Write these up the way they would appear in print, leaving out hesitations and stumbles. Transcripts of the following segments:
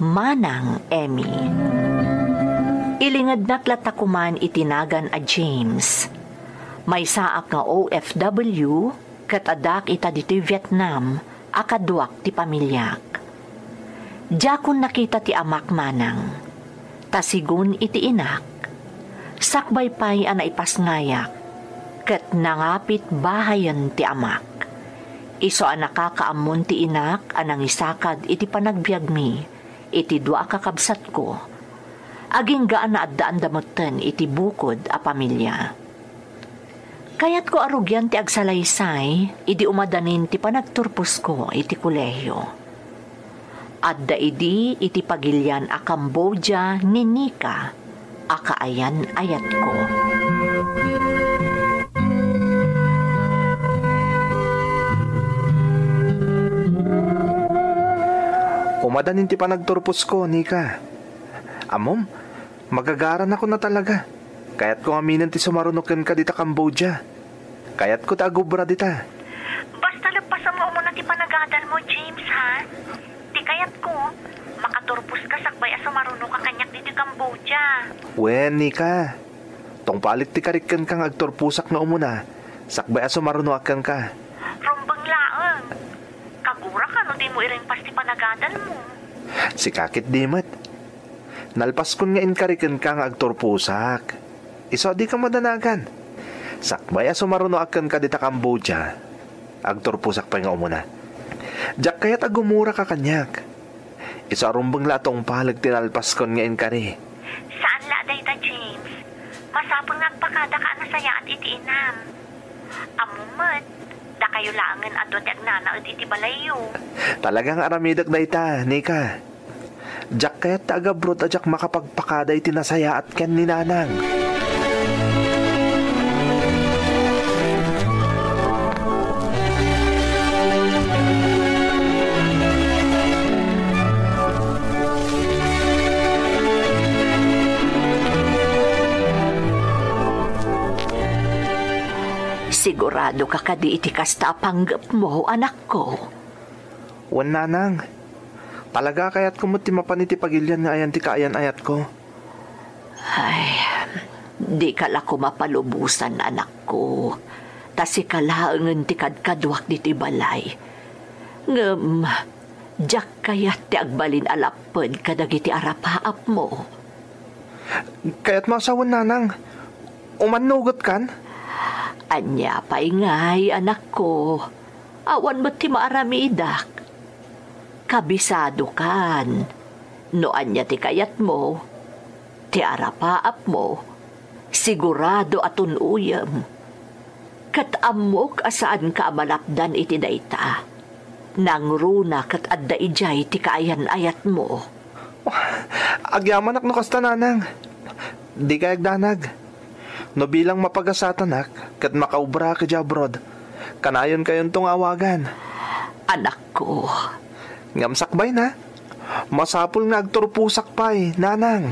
Manang Emmy. Ilingad naklatakuman itinagan a James. May saak nga OFW katadak ita dito Vietnam akaduak ti pamilyak. Diyakon nakita ti amak manang. Tasigun iti inak. Sakbay pa'y ana ipasngayak. Kat nangapit bahayan ti amak. Iso ang nakakaamon ti inak anang isakad iti panagbiagmi, iti dua kakabsat ko. Aging gaan na addaan damutan iti bukod a pamilya. Kaya't ko arugyan ti agsalaysay, iti umadanin ti panagturpos ko iti kolehiyo. Adda idi iti pagilyan a Cambodia ni Nika, akaayan ayat ko. Umadanin ti panagturpos ko, Nika. Amom, magagaran ako na talaga. Kaya't ko aminan ti sumarunukin ka dita Cambodia. Kaya't ko tagubra dita. Basta lagpasan mo muna ti panagadal mo, James, ha? Di kaya't ko, makaturpos ka sakbay a sumarunok ka kanyak dito Cambodia. Wen, Nika. Tong palit ti karikan kang agturpusak na umuna, sakbay a sumarunukan ka. Rumbang laang. Kagura ka no di mo iringpas ti panagadal mo. Si kakit dimat. Nalpas kun nga inkarikan kang agturpusak. Iso di ka madanagan. Sakbay a sumarunukan ka dita Cambodia. Agturpusak pa nga umuna. Diyak kaya't agumura ka kanyak. Iso arumbang latong palag tinalpas kun nga inkari. Saan la dayta, James? Masapon nga agpakada ka na saya at iti inam. Amumat, da kayo laangan ato ti agnana at iti balayo. Talagang aramidak na ita, Nika. Diyak kaya't taga-brod at diyak makapagpakada iti nasaya at ken ni nanang. Sigurado ka kadi iti kasta panggap mo, anak ko. Wan nanang. Talaga kaya't kumuti mapaniti pagilyan nga ayan ti kaayan ayat ko. Ay, di ka la ko mapalubusan, anak ko. Tasi kalaangan ti kadkadwak diti balay. Ngem, diyak kaya't ti agbalin alapod kadagiti arapaap mo. Kaya't masawan nanang. Umanugot kan? Anya pa'y ngay, anak ko. Awan mo ti maaramidak. Kabisado kan. No anya ti kayat mo, ti arapaap mo, sigurado atun uyam. Kat amok asaan ka malapdan iti dayta. Nangruna kat adda ijay ti kaayan ayat mo. Agyaman ak no kasta nanang. Di kayag danag. No bilang mapagasatanak, kat makaubra ka jabrod, kanayon kayon tong awagan. Anak ko. Ngamsakbay na. Masapul nga agturpusak pa'y, nanang.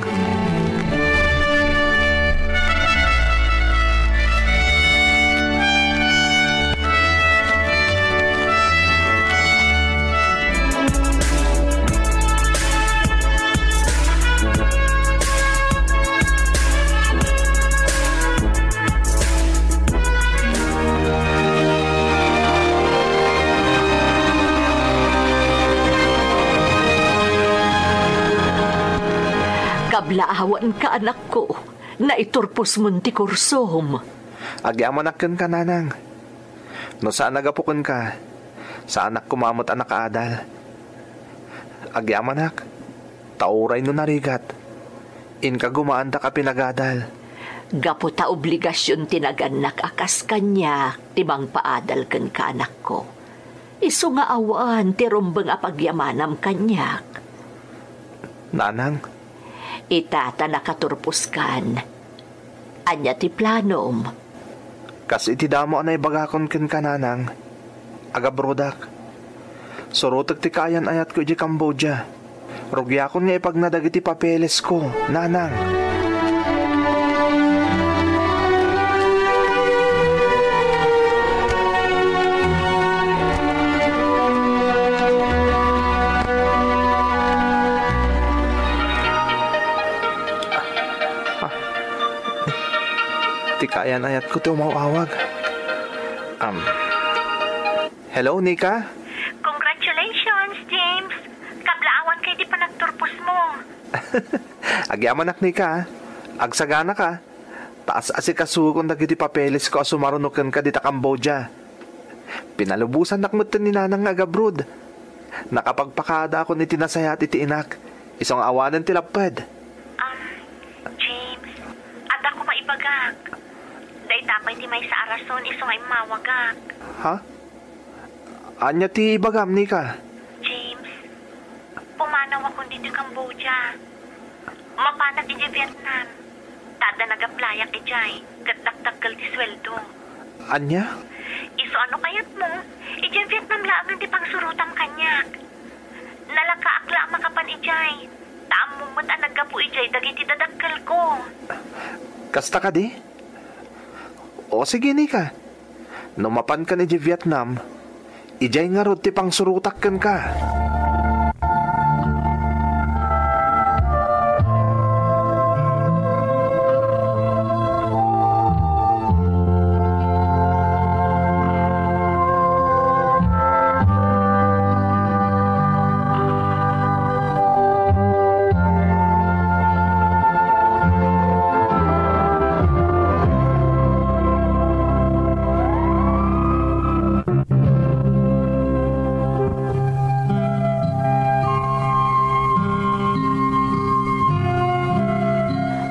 Kablaawan ka, anak ko, na iturpos mo ti kursom. Agyamanakken ka, nanang. No saan nagapukon ka, sa anak kumamot anak adal. Agyamanak, tauray no narigat. In ka gumaan ta ka pinagadal. Gapo ta obligasyon tinaganak akas kanya, timang paadal kan ka, anak ko. Isu nga awan, tirumbang apagyamanam kanyak. Nanang, Itata nakaturpuskan. Anya ti planom. kas iti damo anay bagakon ken kananang. Agabrodak. Surutag ti kayan ayat ko iti Cambodia. Rugyakon nga ipagnadag iti papeles ko, nanang. Kaayan ayat ko ti umawawag. Hello, Nika? Congratulations, James. Kablaawan kay di pa nagturpos mo. Agyamanak, Nika. Agsagana ka. Taas asikasugon dagiti papeles ko sumarunukan ka dita Cambodia. Pinalubusan nakmutan ni nanang agabrod. Nakapagpakada ako ni tinasayat iti inak. Isang awanan tilapad. James, ada ko maibagak. Day tapay ti may sa arason isong ay mawagak. Ha? Anya ti ibagam, Nika? James, pumanaw ako dito Cambodia. Mapanag iti Vietnam. Tada nagaplayak ijay. Gatdaktakgal ti sweldo. Anya? Iso ano kayat mo? Iti Vietnam laang di pang surutam kanyak. Nalakaakla makapan ijay. Taam mo mo't anagapu ijay dagiti dadakkel ko. Kasta ka di? O sige, Nika. Numapan ka ni Vietnam, ijay nga rod ti pang surutakkan ka.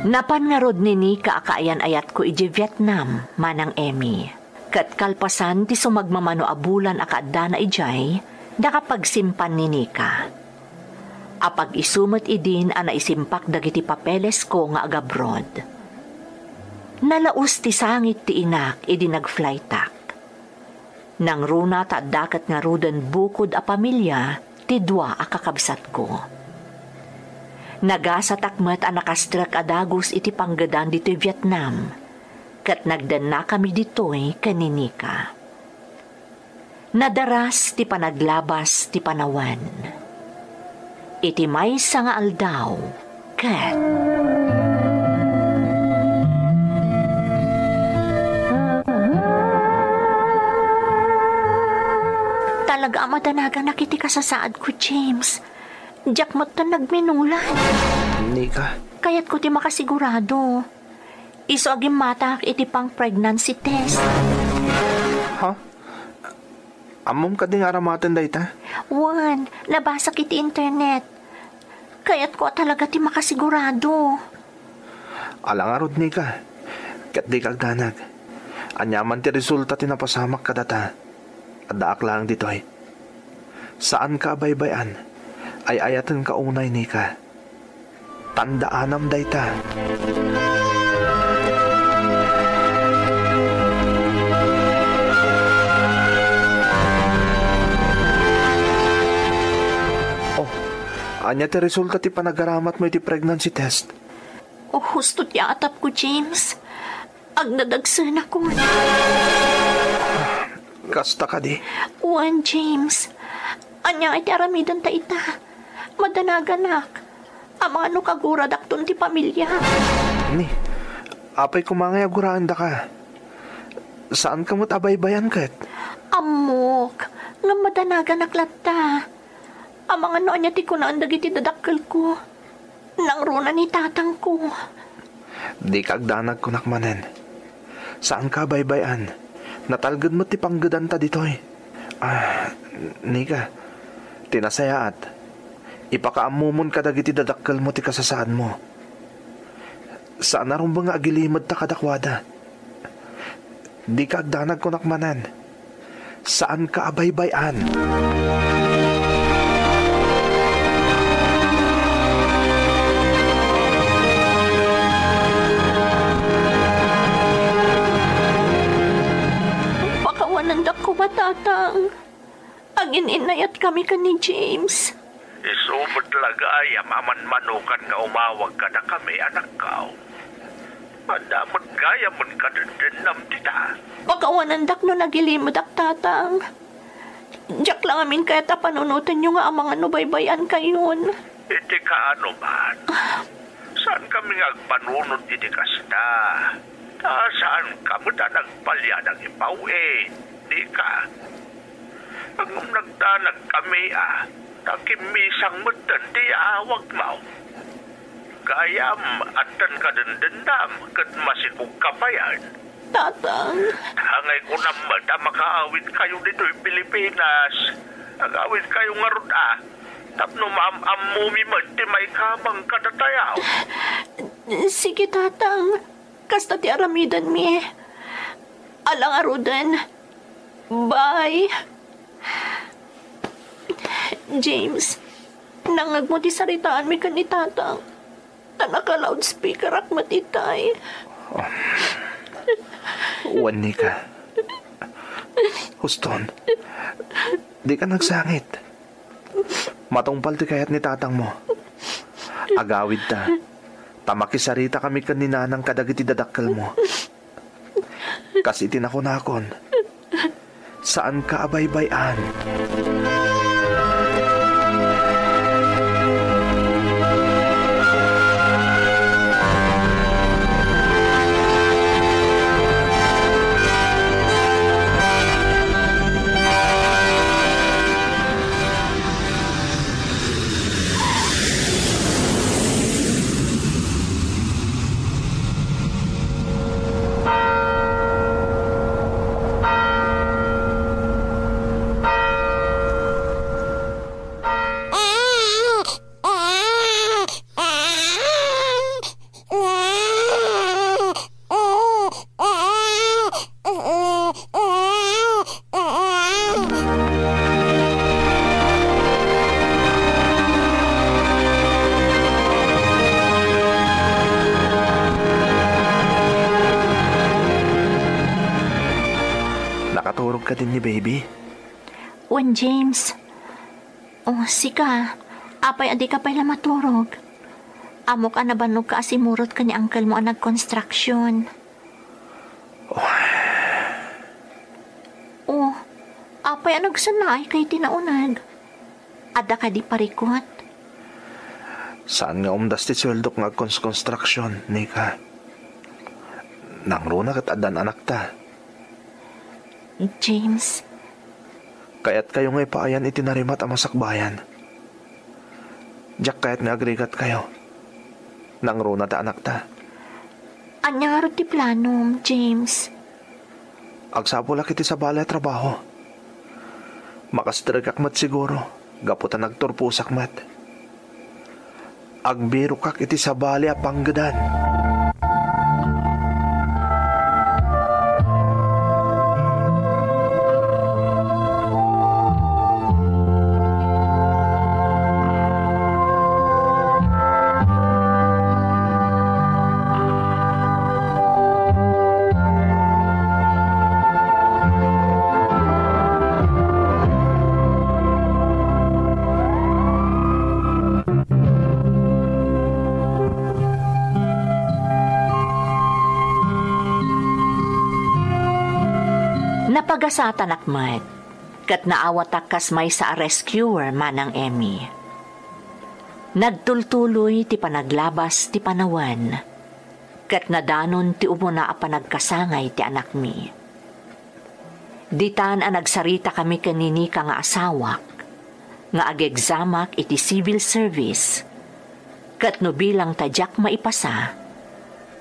Napan nga rod ni Nika akaayan ayat ko iji Vietnam, manang Emmy. Kat kalpasan ti sumagmamano abulan akaadda na ijay, nakapagsimpan ni Nika. Apag isumat idin ana isimpak dagiti papeles ko nga agabrod. Nalaus ti sangit ti inak idi nagflytak. Nang runa ta dakat nga rudan bukod a pamilya, ti dua a kakabsat ko. Nagasatakmat ang nakastrak adagos iti panggadan dito Vietnam, kat nagdan na kami dito'y kaninika. Nadaras ti panaglabas ti panawan. Iti may nga aldaw, kat... Talaga amadanaga nakiti ka sa saad ko, James. Diyak mo't na nagminulan. Nika? Kaya't ko ti makasigurado. Iso agim matak iti pang pregnancy test. Ha? Amom ka ding aramatan dayta? Juan, nabasa kiti internet. Kaya't ko talaga ti makasigurado. Alangarod, Nika. Kat di kagdanag. Anyaman ti resulta tinapasamak ka data. Adaak lang dito ay. Saan ka baybayan? Ay ayatan ka unay, Nika. Tandaanam dayta. Oh, anya ti resulta ti panagaramat mo iti pregnancy test. Oh, husto ti atap ko, James. Agdadagsan ako. Kasta ka di. Juan, James. Anya iti aramidan ta ita. Madanaganak. Ang ano kagura dakton ti pamilya. Ni, apay kumangay aguraan da ka. Saan ka mo't abaybayan kat? Amok, nga madanaganak latta. Ang mga ano niya ti kunaan dagiti dadakkel ko. Nang runa ni tatang ko. Di kagdanag ko nakmanen. Saan ka baybayan? Natalgad mo ti panggadan ta ditoy. Nika, tinasayaat. Ipakaamumon ka dagiti dadakkel mo ti kasasaan mo. Saan na rin ba nga agilimad ta kadakwada? Di ka agdanag ko nakmanan. Saan ka abaybayan? Pakawanandak ko ba, tatang? Agin-inayat kami ka ni James. Isumot lagay, maman-manukan nga umawag ka na kami, anak ka. Madamot gaya mon ka dinam tita. Pakawanandak no nagilimudak, tatang. Diyak lang amin kaya tapanunutan nyo nga ang mga nubaybayan kayon. Iti ka ano man? Saan kami agpanunod iti kasta? Saan ka mo na nagpalya ng ipaw Di ka. Ang nagdanag kami nakimisang mo di awag mo. Gayam at dan ka dendam kat masikog ka pa yan. Tatang. Hangay ko naman na makaawit kayo dito'y Pilipinas. Agawit kayo nga ron Tapno maam-amumi mo di may kamang kadatayaw. Sige, tatang. Kasta ti aramidan mi. Alang arudan. Bye. James, nangag mo ti saritaan mi kan ni tatang. Tanaka loudspeaker ak matitay. Wani ka. Huston, di ka nagsangit. Matungpal ti kayat ni tatang mo. Agawid ta. Tamakisarita kami kanina ng kadagiti dadakkel mo. Kasi tinakunakon. Saan ka abaybayan? Nakaturog ka din ni baby? Wan, James. Oh, sika. Apay adi ka pala maturog. Amo ka nabanog ka asimurot ka ni uncle mo ang nag-construction. Oh, apay ang nagsanay kay tinaunag. Ada ka di parikot. Saan nga umdas ti sweldok nga construction, Nika? Nangruna kat adan anak ta. James. Kaya't kayo nga ipaayan itinarimat ang masakbayan. Diyak kaya't nga agregat kayo. Nangruna ta anak ta. Anya nga ti plano, James? Agsapula kiti sa balay trabaho. Makastragak mat siguro. Gaputan nagturpusak mat. Agbiro kak iti sa balay apanggadan. Napagasatan akmat, kat naawatak kas may sa rescuer manang Emmy. Nagtultuloy ti panaglabas ti panawan, kat nadanon ti umuna a panagkasangay ti anak mi. Ditan ang nagsarita kami kanini ka nga asawak, nga agegzamak iti civil service, kat no bilang tadyak maipasa,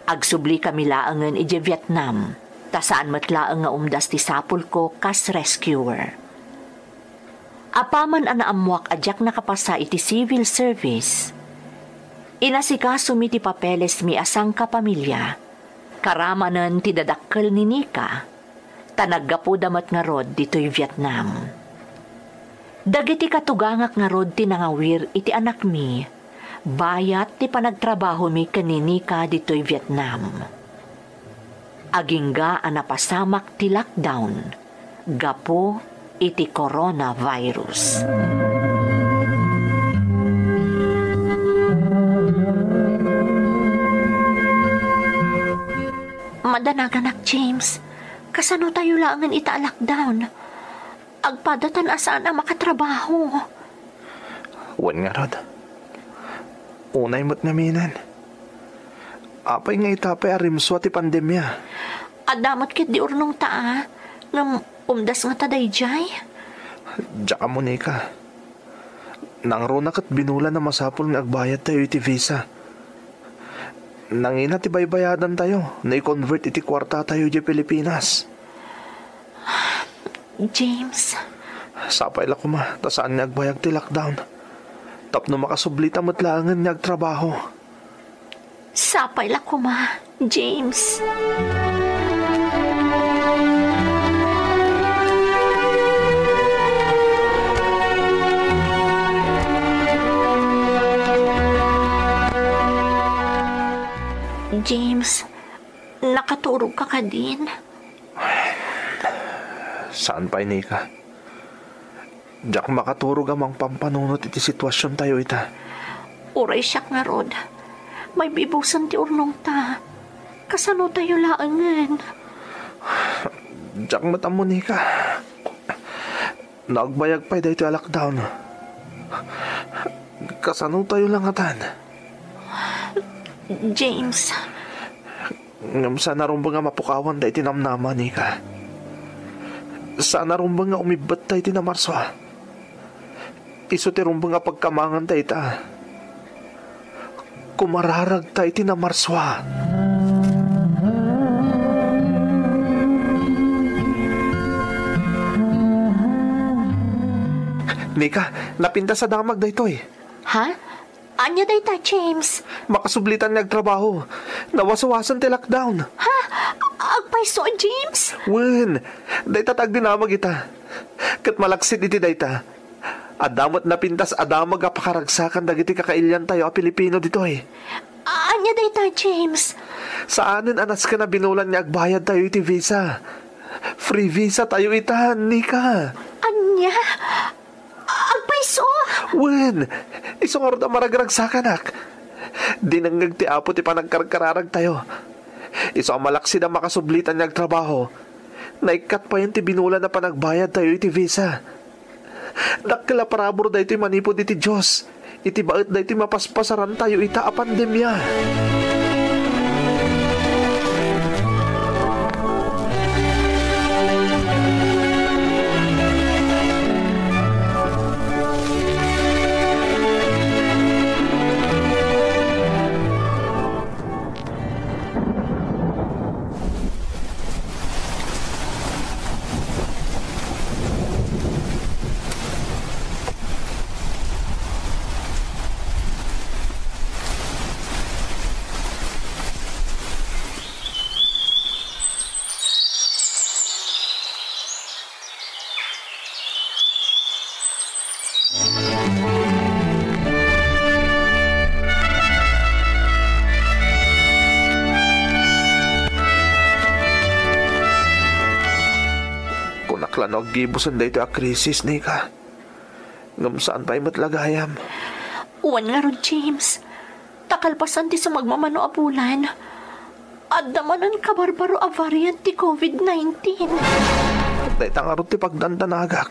agsubli kami laangan iti Vietnam, tasaan matlaang nga umdas ti sapul ko kas rescuer. Apaman ang naamwak adyak nakapasa iti civil service. Inasikaso mi ti papeles mi asang kapamilya, karamanan ti dadakkel ni Nika, tanaggapo damat nga rod dito'y Vietnam. Dagiti katugangak nga rod ti nangawir iti anak mi, bayat ti panagtrabaho mi kani Nika dito'y Vietnam. Agingga ang napasamak ti lockdown, gapo iti coronavirus. Madanagan James, kasano tayo langan ita lockdown? Agpadatan asaan ang makatrabaho. Wan nga rod. Unay mo't naminan. Apay nga itapay arimso ti pandemya. Adamot kit di urnong taa, ngam umdas nga taday jay. Diya ka mo, Nika. Nang kat binulan na masapol nga agbayad tayo iti visa. Nangina ti baybayadan tayo, na i-convert iti kwarta tayo di Pilipinas. James, Sapay la ko ma, ta saan nga agbayag ti lockdown. Tapno makasublita matlangan nga agtrabaho. sapay la kuma, James. James, nakaturog ka ka din. Saan pa, Nika? Diyak makaturog amang pampanunot iti sitwasyon tayo ita. Uray siyak nga rod. May bibusan ti urnong ta. Kasano tayo laangan? Diyak matamo, Nika. Nagbayag pa dito yung lockdown. Kasano tayo lang atan? James, Ngam sana rumba nga mapukawan da iti namnama, Nika. Sana rumba nga umibat da iti namarswa. Iso ti rumba nga pagkamangan da ita. Kumararag da iti namarswa. Nika, napinta sa damag da ito eh. ha? Anya day ta, James? Makasublitan nagtrabaho. Nawasawasan ti lockdown. Ha? Agpaiso, James? Wen, dayta tag dinamag ita. Kat malaksit iti dayta. Adamot na pintas adamag apakaragsakan dagiti kakailyan tayo a Pilipino dito eh. Anya day ta, James? Saanin anas ka na binulan niya agbayad tayo iti visa. Free visa tayo ita, Nika. Anya? Agpaiso? Wen, isong arod ang maragragsakan ak. Dinangag ti apo ti panagkarkararag tayo. Iso ang malaksid ang makasublitan niya trabaho. Naikat pa yun ti binulan na panagbayad tayo iti visa. Dakila parabor da ito'y manipod iti Diyos. Iti baet da ito'y mapaspasaran tayo ita a pandemya. Kunaklan gibusan da ito a krisis, Nika. Ngam saan pa'y matlagayam. Uwan nga ron, James. Takalpasan ti sa magmamano a bulan. At damanan kabarbaro a variant ti COVID-19. Dahit ang arot ti pagdandanagak.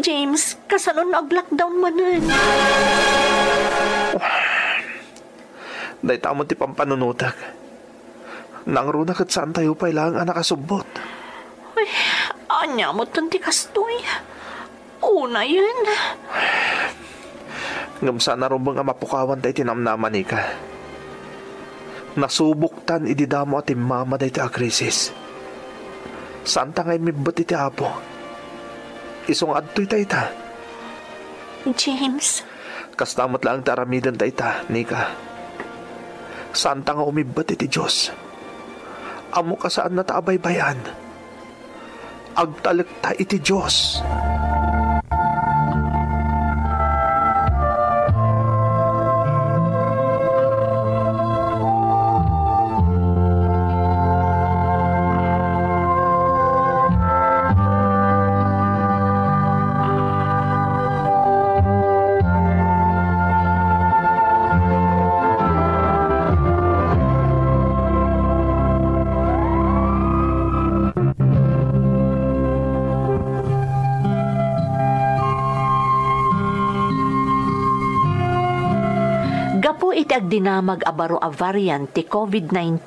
James, kasano na ag-lockdown manan? Dahit amon ti pampanunutak. Nang runak at saan tayo pa'y lang ang nakasubot. Ay, anya mo tanti kastoy. Una yun. Ngam sana rumbang ang mapukawan tayo tinamnaman, Nika. Nasubuktan ididamo at imama dahi ti a krisis. Saan ta ngay mibat iti apo? Isong adto'y tayo ta. James, Kastamot lang ti aramidan tayo ta, Nika. Saan ta nga umibat iti Diyos? Amo ka saan na taabaybayan? Agtalek ta iti Diyos. Gapo iti agdinamag abaro a variant ti COVID-19,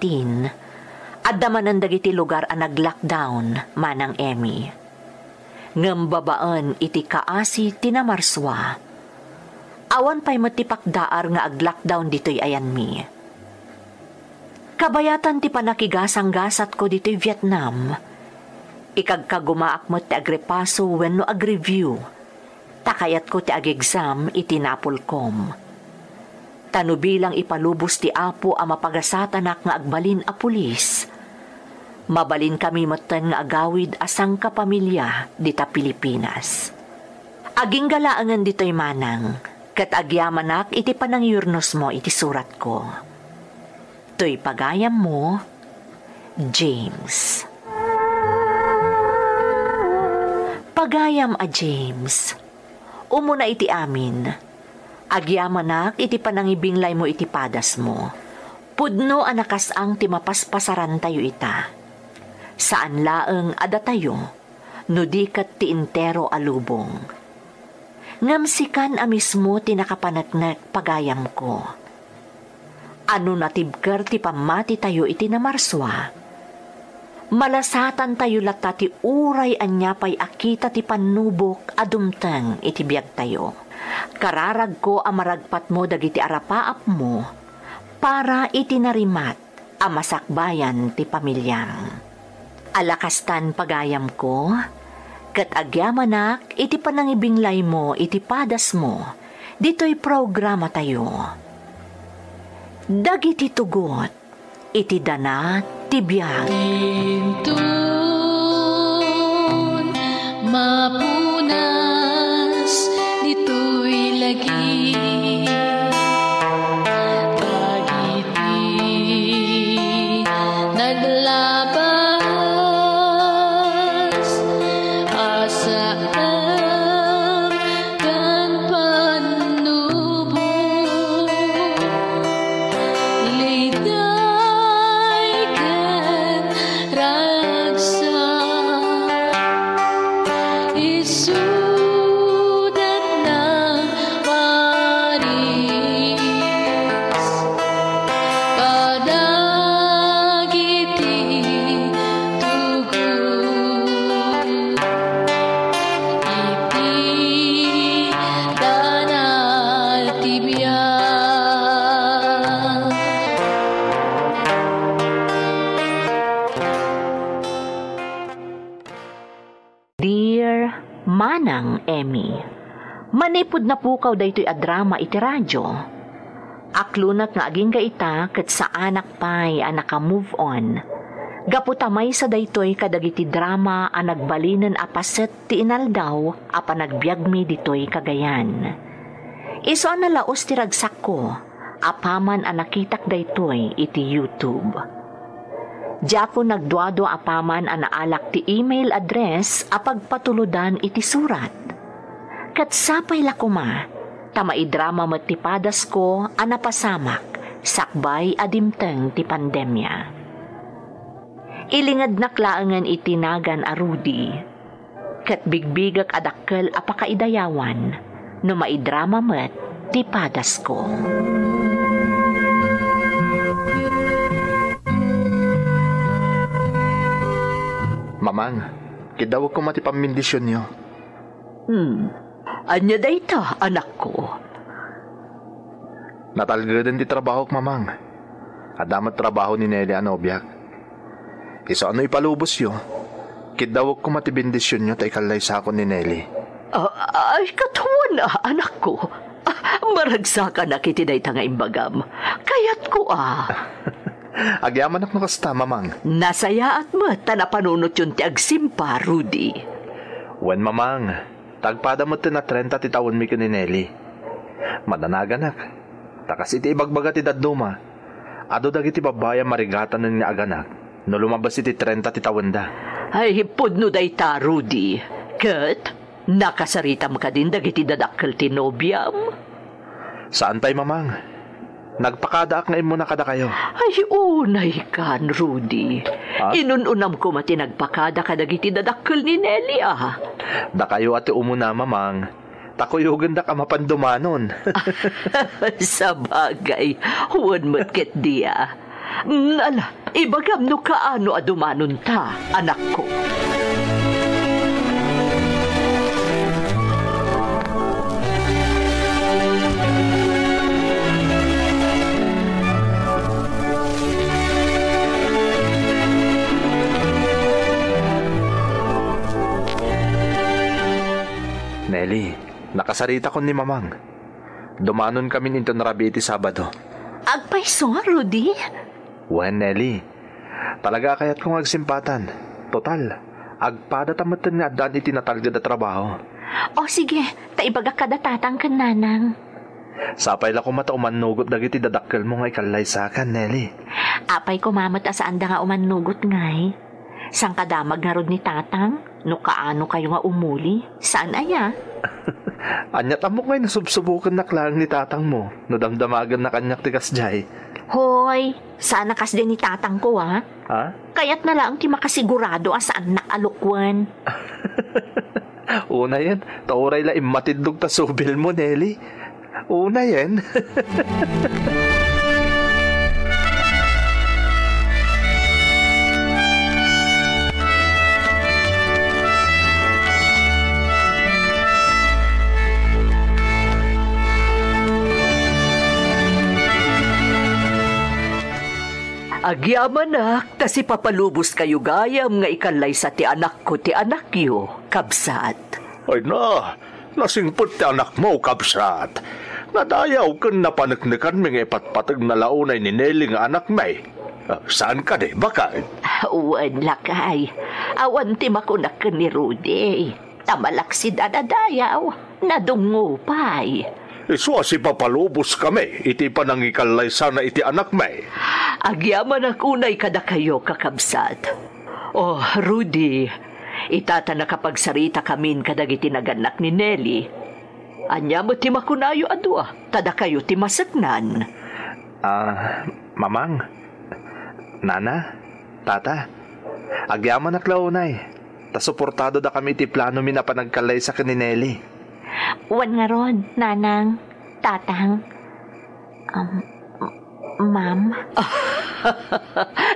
addaman dagiti lugar a nag-lockdown manang Emmy. Ngem babaan iti kaasi tinamarswa. Awan pa'y matipakdaar nga ag-lockdown dito'y ayan mi. Kabayatan ti panakigasang-gasat ko dito'y Vietnam. Ikagkagumaak mo ti agrepaso wenno agreview. Takayat ko ti ag-exam iti Napolcom. Tanubilang ipalubos ti Apo a mapagasattanak nga agbalin a pulis. Mabalin kami matan nga agawid asang kapamilya dita Pilipinas. Aging galaangan dito'y manang, kat agyamanak iti panangyurnos mo iti surat ko. To'y pagayam mo, James. Pagayam a James, umuna iti amin. Agyamanak iti panangibinglay mo iti padas mo. Pudno anakasang ti mapaspasaran tayo ita. Saan laeng ada tayo, no di kat ti intero alubong. Ngamsikan a mismo ti nakapanagnak pagayam ko. Ano natibker ti pamati tayo iti namarswa. Malasatan tayo lata ti uray anyapay akita ti panubok adumteng iti biag tayo. Kararag ko a maragpat mo dagiti arapaap mo para iti narimat a masakbayan ti pamilyang. Alakastan pagayam ko, kat agyamanak iti panangibinglay mo iti padas mo, dito'y programa tayo. Dagiti tugot, iti dana ti biyag. Intun, mapunas, dito'y lagi. Dagiti naglaban. Manang Emmy, manipod na pukaw daytoy a drama iti radyo. Aklunat nga aging gaita ket sa anak pay a naka-move on. Gaputamay sa daytoy kadagiti drama a nagbalinan a paset ti inaldaw a panagbiagmi ditoy Cagayan. Iso an nalaos ti ragsak ko, apaman a nakitak daytoy iti YouTube. Diako nagduado apaman a naalak ti email address a pagpatuludan iti surat. Kat sapay lakuma, tamaidrama met ti padas ko a napasamak, sakbay adimteng ti pandemya. Ilingad naklaangan iti nagan a Rudy, kat bigbigak adakkel a pakaidayawan, no maidrama met ti padas ko. Mamang, kidawag ko mati pamindisyon nyo. Anya dayta, anak ko? Natalgadan di trabaho k mamang. Adamat trabaho ni Nelly anobyak. Iso ano ipalubos yo? Kidawag ko mati bindisyon nyo tay kalay sa ako ni Nelly. Ay, katuwan na, anak ko. Maragsakan na kiti dayta nga imbagam. Kayat ko Agyaman ako nakasta, mamang. Nasaya at mo, tanapanunot yun ti agsimpa, Rudy. Wen, mamang, tagpada mo na 30 ti taon mi ka ni Nelly. Madanaganak. Takas iti ibagbaga ti daduma. Ado dagiti babaya marigatan ng aganak. No lumabas iti 30 ti taon da. Ay, hipod no dayta, Rudy. Kat, nakasaritam ka din dagiti dadakkel ti nobyam. Saan tay, mamang? Nagpakadaak ngayon muna kada kayo. Ay, unay kan, Rudy. Ha? Inununam ko mati nagpakada kadagiti dadakkel ni Nelly, Da kayo ati umuna, mamang. Takuyugan da ka mapandumanon. Sa bagay, huwag mo't ket diya. Ala, ibagam no kaano adumanon ta, anak ko. Nelly, nakasarita ko ni Mamang. Dumanon kami nito na Rabiti Sabado. Agpaiso, Rudy? Wen, Nelly. Talaga kaya't kong agsimpatan. Total, agpadatamatan nga daan itinatalga da trabaho. O sige, taibaga kada tatang kan nanang. Sapay la ko matauman nugot dagiti dadakkel mo nga ikalay sa akin, Nelly. Apay ko mamata saan da nga umanugot ngay. Sang kadamag nga rod ni tatang, no kaano kayo nga umuli, saan aya? Anyat amok ngay nasubsubukan na klang ni tatang mo, no damdamagan na kanyak tikas jay. Hoy, sana kas din ni tatang ko ha? Ha? Kaya't na lang ti makasigurado saan nakalukwan. Una yan, tauray la imatidog ta subil mo, Nelly. Una yan. Agyaman nak, ta si papalubos kayo gayam nga ikalay sa ti anak ko ti anak yo, kabsat. Ay na, nasingpot ti anak mo, kabsat. Nadayaw kan napanagnikan mga ipatpatag na launay ni Nelly nga anak may. Saan ka di, baka? Uwan lakay, awan ti makunak ka ni Rudy. Tamalaksid adadayaw, nadungupay. Iswa si papalubos kami, iti panangikalay sana iti anak may. Agyaman akunay kada kayo, kakabsat. Oh, Rudy, itata nakapagsarita kamin kadag itinagannak ni Nelly. Anya mo ti makunayo adwa, tada kayo ti masaknan. Mamang, Nana, Tata, agyaman aklaunay. Ta suportado da kami iti plano mi na panagkalay sa kaninelli. Wan nga ron, nanang, tatang, ma'am.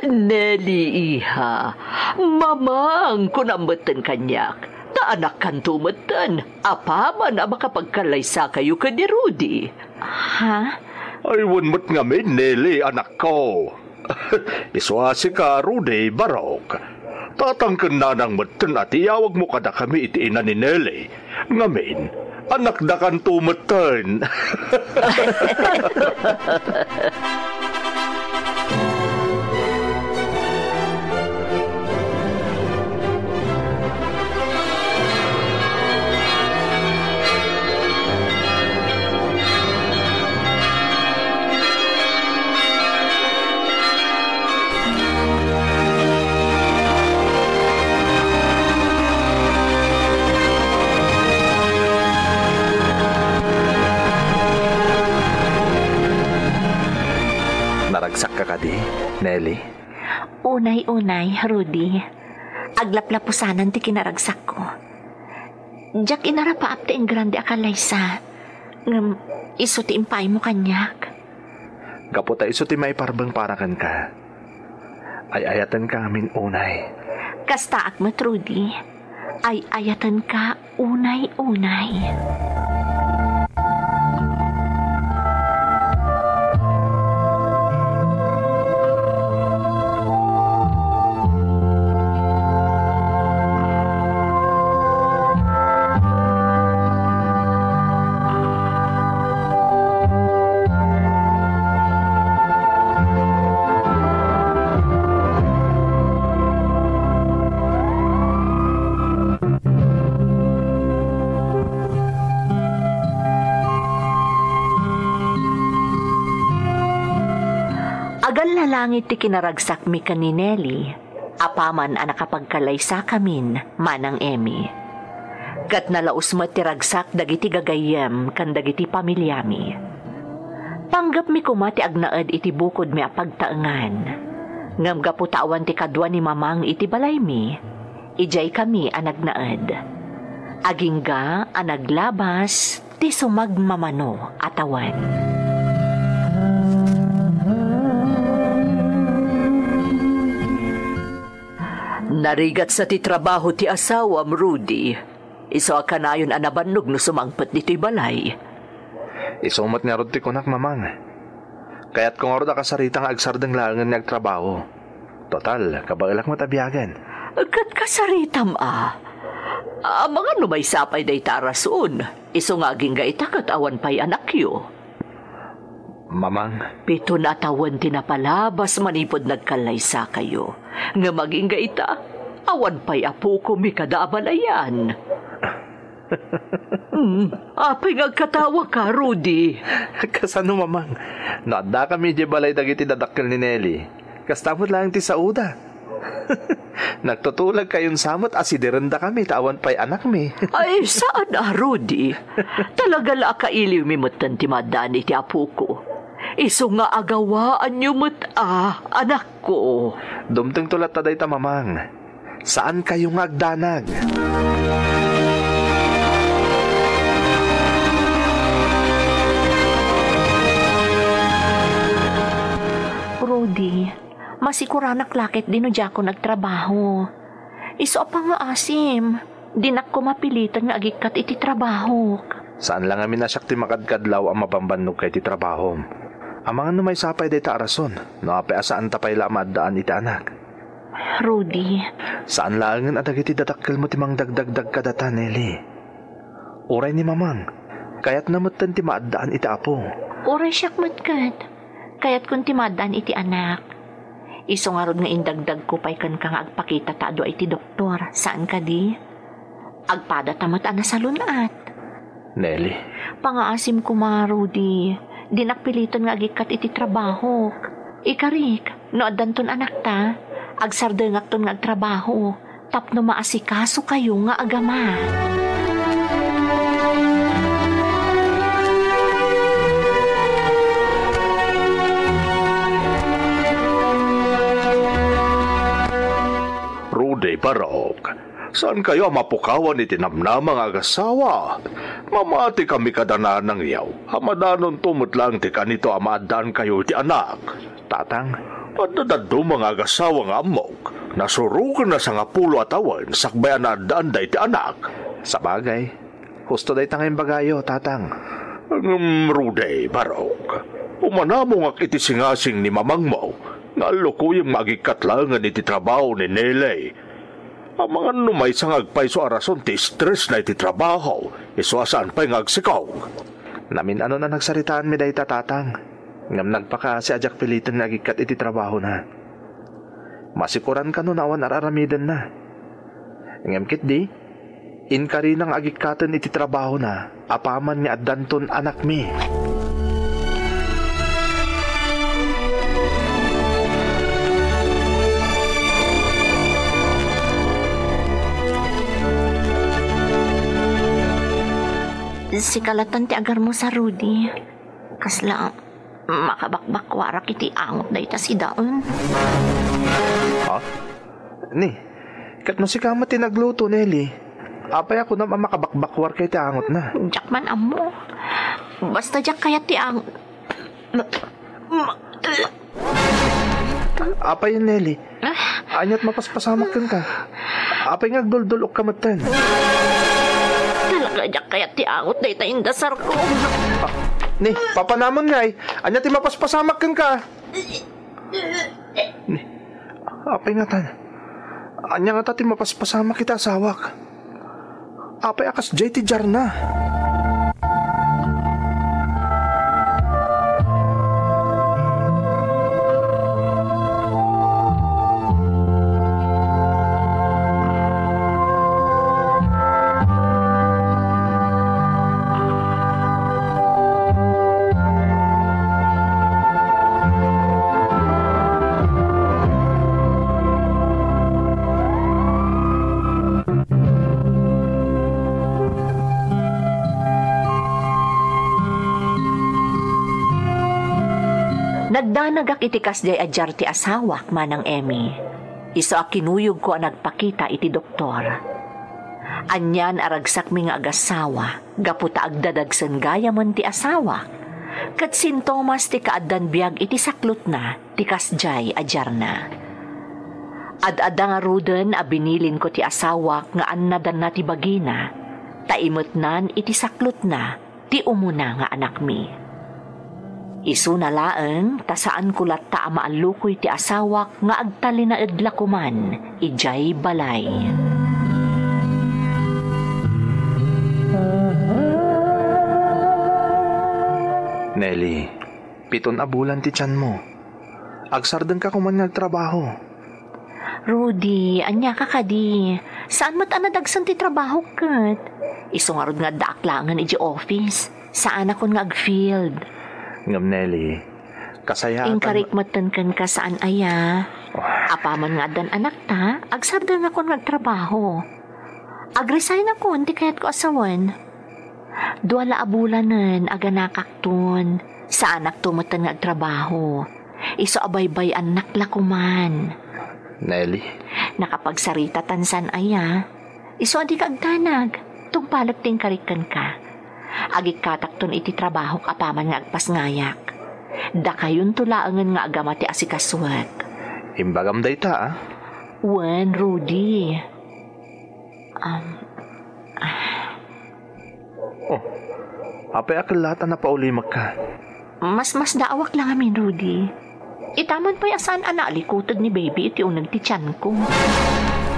Nelly, iha, mamang kunambatan kanyak. Ta anak kan tumatan, apaman na makapagkalay sa kayo ka ni Rudy. Ha? Ay, wunmat nga may Nelly, anak ko. Iswasi ka, Rudy, barok. Tatangkan na ng matan at iyawag mo kada kami iti ina ni Nelly. Ngamin, anak da kan tumatan. Naragsak ka kadi, Nelly? Unay-unay, Rudy. Aglaplapusanan ti kinaragsak ko. Diyak inarapaap ti ang grande akalaysa. Ngam, iso ti impay mo kanyak. Kaputa iso ti may parbang parakan ka. Ay ayatan ka amin unay. Kastaak mo, Rudy. Ay ayatan ka unay-unay. Agal na langit ti kinaragsak mi ka ni Nelly, apaman ang nakapagkalaysa kamin, manang Emmy. Kat nalaos mo ti ragsak dagiti gagayem kan dagiti pamilyami. Panggap mi kumati agnaed iti bukod mi apagtaengan. Ngam gaputawan ti kadwa ni mamang iti balay mi, ijay kami ang nagnaed. Agingga ang naglabas ti sumagmamano atawan. Narigat sa ti trabaho ti asawam, Rudy. Iso akanayon anabannog no sumangpet dito'y balay. Isumat nga rod ti kunak, mamang. Kaya't kung arod akasarita nga agsardang langan nga agtrabaho. Total, kabagalak matabiyagan. Kat kasaritam mga numay sapay day tarason. Iso nga aging gaita kat awan pa'y anak yo. Mamang. Pito na atawan tinapalabas manipod nagkalaysa kayo. Nga maging gaita, awan pa'y apo ko mi kadabalayan. Apay ngagkatawa ka, Rudy. Kasano, mamang? Naadda kami di balay dagiti dadakkel ni Nelly. Kastamot lang ti sauda. Nagtutulag kayon samot asiderenda kami tawan pa'y anak mi. Ay, saan Rudy? Talaga la kailiw mi mutan ti madani ti apo ko. Iso nga agawaan niyo anak ko. Dumteng tulat taday ta, mamang. Saan kayo nga agdanag? Rudy, masikuranak lakit din o ko nagtrabaho. Iso pa nga asim. Dinak ko mapilitan nga agikat iti trabaho. Saan lang amin nasyak ti makadkadlaw ang mapambannog kay ti trabaho? Ang mga numay sapay day ta arason, no ape asaan tapay lamadaan iti anak. Rudy. Saan langan adag iti datakkel mo ti mang dagdagdag kadata, Nelly? Uray ni mamang, kaya't namutan ti maadaan iti apo. Uray siyak matkat, kaya't kung ti maadaan iti anak. Iso nga rod nga indagdag ko pa'y kan ka nga agpakita taado iti doktor. Saan ka di? Agpada tamat ana sa lunat. Nelly. Pangaasim ko mga Rudy. Dinakpiliton nga agikat iti trabaho. Ikarik, no adanton anak ta, agsardengak ton nga agtrabaho. Tapno maasikaso kayo nga agama. Rudy Barok, saan kayo mapukawan iti namnamang agasawa? Mamati kami kadanan ng iyaw. Hamadanon tumot lang ti kanito amadaan kayo iti anak. Tatang. Padadado mga agasawa nga amok. Nasurukan na sa nga pulo atawan sakbayan na daan da iti anak. Sa bagay, husto day tangayong bagayo, tatang. Rudy Barok, umanamo nga iti singasing ni mamang mo. Nalukuyang magikatlangan iti trabaho ni Nelly. Ang mga numay sa ngagpay so arason ti stress na iti trabaho. Iswasaan pa'y ngagsikaw. Namin ano na nagsaritaan mi day tatang. Ngam nagpaka si ajak pilitan nagikat iti trabaho na. Masikuran ka no nawan araramidan na. Ngam kit di, inkari nang agikatan iti trabaho na. Apaman nga adanton anak mi. Sikalatan ti agar mo sa Rudy. Kasla, makabakbakwara kiti angot day ta si daon. Ha? Ni, kat mo si kama tinagluto, Nelly. Apay ako na makabakbakwar kay ti angot na. Diyak man amo. Basta diyak kaya ti angot. Apay yun, Nelly. Anyat mapaspasamak ka. Apay ngagduldulok kamatan. Talaga diyak kaya ti angot day ta indasar ko. Ni, papanamon nga eh. Anyat mapaspasamak ka. Ni, apay nga tan. Anya nga tati mapaspasamak kita asawak. Apay akas jay ti jar na. Nagdanagak itikas day adjar ti asawak manang Emmy. Iso a kinuyog ko ang nagpakita iti doktor. Anyan aragsak mi nga agasawa, gaputa agdadagsan gaya man ti asawa. Kat sintomas ti kaaddan biyag iti saklot na, ti kasjay ajar na. Ad-ada nga ruden a binilin ko ti asawa nga annadan na ti bagina, taimot nan iti saklot na, ti umuna nga anak mi. Isu na laeng, tasaan kulat ta amaalukoy ti asawak nga agtali na idlakuman, ijay balay. Nelly, 7 na bulan ti tiyan mo. Agsardan ka kuman nagtrabaho. Rudy, anya ka kadi. Saan mo't anadagsan ti trabaho kat? Isungarod nga daaklangan iji office. Saan ako nga agfield? Ngam Nelly, kasayatan... Inkarikmatan kan ka saan aya. Apaman nga dan anak ta, agsardan ako nagtrabaho. Agresign ako, hindi kaya't ko asawan. Duwala abulanan, aga nakakton. Sa anak tumatan nga agtrabaho. Iso abaybay anak lakuman. Nelly? Nakapagsarita tansan aya. Iso adi ka agtanag. Tungpalag ting karikan ka. Agikatakton iti trabaho kapaman nga agpasngayak. Da kayon tulaangan nga agamati asikaswag. Imbagam day ta, ah? Wen, Rudy. Apay akalata na paulimag ka. Mas daawak lang amin, Rudy. Itaman pa yasaan analikutod ni baby iti unang ti tiyan ko.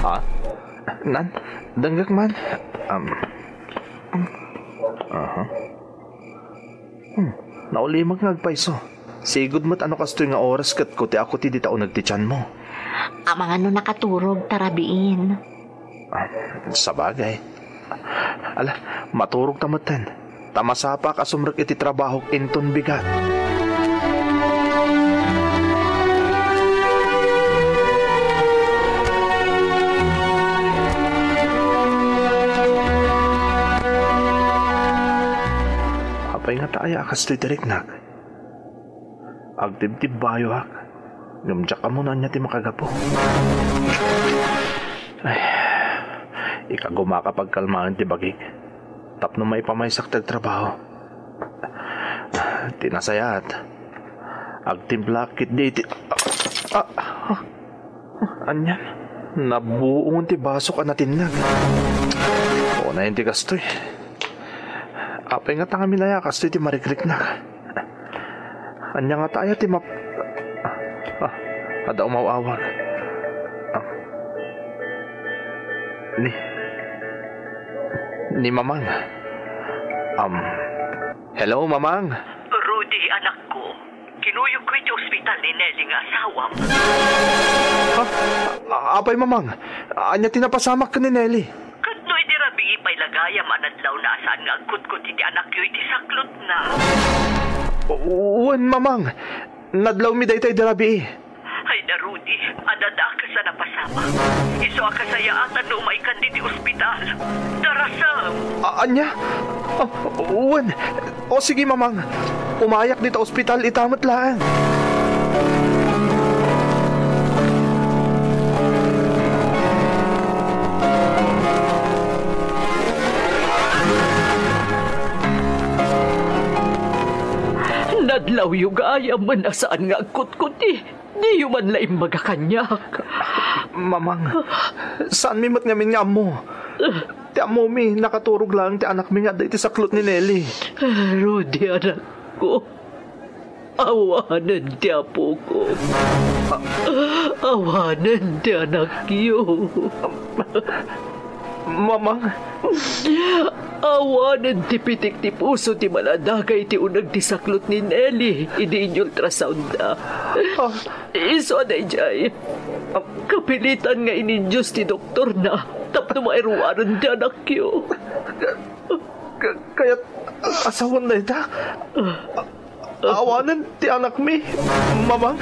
Ha? Nan? Danggak man? Naulimag nga agpaiso. Sigod mo't ano kastoy nga oras kat ko ti ako ti dita unag ti tiyan mo. Amang ano nakaturog tarabiin. Sabagay. Ala, maturog tamatan. Tamasapa ka sumrek iti trabaho inton bigat. Apay nga taaya kastoy diriknak. Agtibtib bayo hak. Ngamdyak ka muna niya ti makagapo. Ay, ikaguma kapag kalmaan ti bagig. Tapno may pamaysak tag trabaho. Tinasayat. Agtimplakit di ti... Anyan. Nabuong ti basok anatinag. O na yun ti kastoy. Apay nga tanga milaya kastoy ti marikrik na. Anya nga tayo ti map... Ada umawawag. Ni Mamang. Hello, Mamang. Rudy, anak ko. Kinuyog ko iti ospital ni Nelly nga asawam. Apay, Mamang. Anya tinapasamak ka ni Nelly. Katno iti rabi ipay lagayam anadlaw na asaan nga agkutkot iti anak yu iti saklot na. Uwan, Mamang. Nadlaw mi daytay darabi. Ay na, Rudy. Adada ka sa napasama. Iso akasayaatan no maikan di ospital. Darasam. Anya? Uwan. O sige, Mamang. Umayak dito ospital, itamat lang. Nadlaw yung ayam man asaan nga agkut-kuti. Di yuman laing magakanyak. Mamang, saan mi mat ngamin nga mo? Ti amo mi, nakaturog lang ti anak mi nga dahiti saklot ni Nelly. Rudy, anak ko. Awanan ti apo ko. Awanan ti anak yo. Mamang. Awanan ti pitik ti puso ti maladagay ti unag ti saklot ni Nelly. Idi inyo ultrasound na. Iso na ijay. Kapilitan nga inindyos ti doktor na. Tapno mairuwanan ti anak yo. Kaya't asawan na ita? Awanan ti anak mi, Mamang.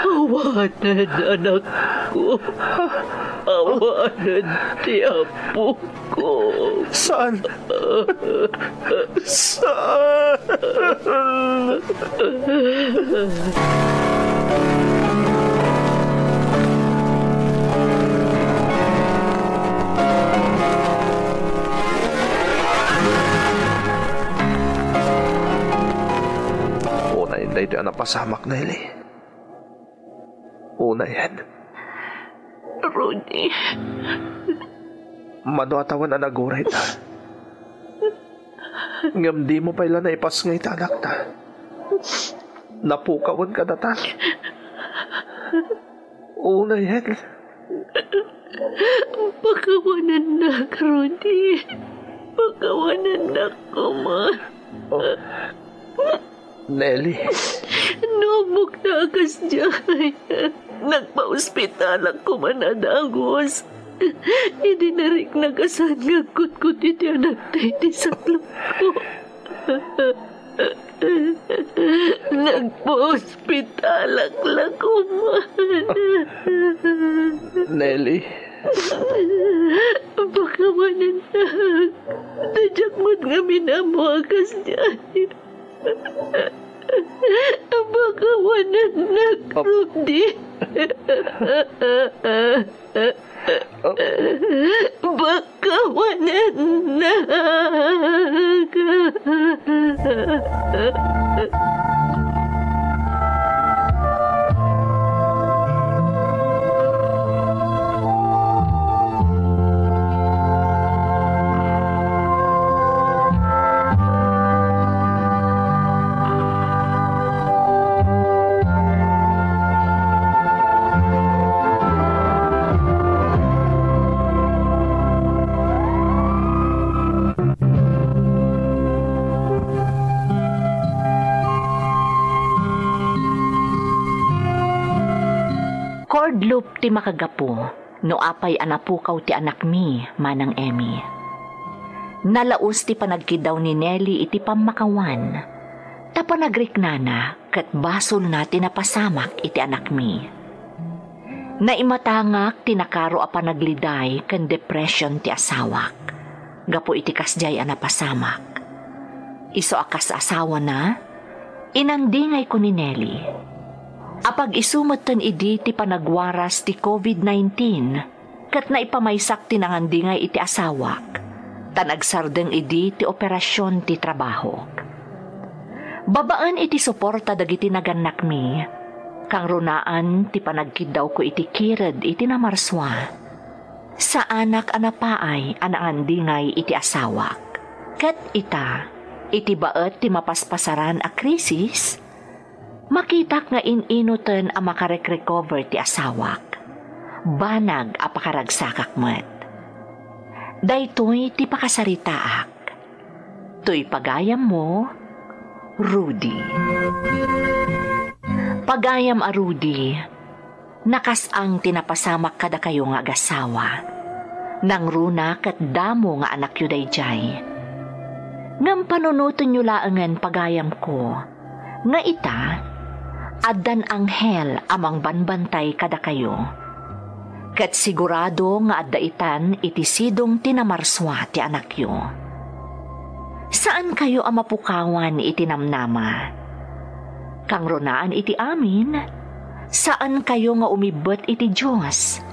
Awanan, anak ko. Awanan ti apo ko. Saan? Saan? Dahito ang napasamak, Nelly. Una yan. Rudy. Mano atawan na naguray ta. Ngam di mo pala na ipas ngay tanak ta. Napukawan ka na ta. Una yan. Pagkawanan na, Rudy. Pagkawanan na ko, ma. Oh. Nelly. Nubog na akas dyan. Nagpa-ospital ako manadagos. Hindi na rin nagasan nga kutkut iti anak tayo iti saklop ko. Nagpa-ospital lang ko, ma. Nelly. Baka mananag. Tadyak mo't nga minamuakas dyan. Baka mananag, Rudy. Baka mananag. Cordloop ti makagapo, no apay anapukaw ti anak mi, manang Emmy. Nalaos ti panagkidaw ni Nelly iti pamakawan, tapanagrik-nana kat basol na tinapasamak iti anak mi. Naimatangak tinakaro a panagliday kan depression ti asawak, gapo iti kasjay a napasamak. Iso akas asawa na, inandingay ko ni Nelly. Apag isumatan idi ti panagwaras ti COVID-19, kat naipamaysak ti nangandingay iti asawak, tanagsardeng idi ti operasyon ti trabaho. Babaan iti suporta dagiti naganak mi, kang runaan ti panagkidaw ko iti kired iti namarswa, sa anak anapaay anangandingay iti asawak. Kat ita, iti baet ti mapaspasaran a krisis, makitak nga ininutan a makarek-recover ti asawak. Banag a pakaragsakak met. Daytoy ti pakasaritaak. To'y pagayam mo, Rudy. Pagayam a Rudy, nakasang tinapasamak kada kayo nga agasawa. Nang runa kat damo nga anak yu dayjay. Ngam panunuton nyo laangan pagayam ko, nga ita, adan anghel amang banbantay kada kayo. Kat sigurado nga addaitan iti sidong tinamarswa ti anak yo. Saan kayo ang mapukawan iti namnama? Kang runaan iti amin, saan kayo nga umibot iti Diyos?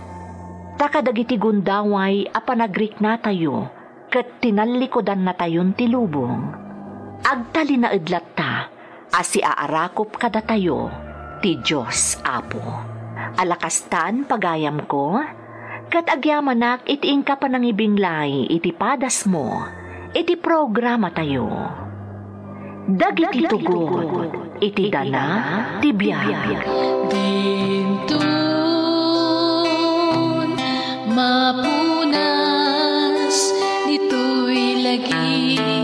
Takadag iti gundaway apanagrik na tayo, kat tinalikodan na tayon ti lubong. Agtali na idlat ta, asi aarakop kada tayo, ti Diyos Apo. Alakastan pagayam ko, kat agyamanak iti ingka panangibinglay iti padas mo, iti programa tayo. Dagiti tugod, iti dana, ti biyag. Dintun, mapunas, dito'y lagi.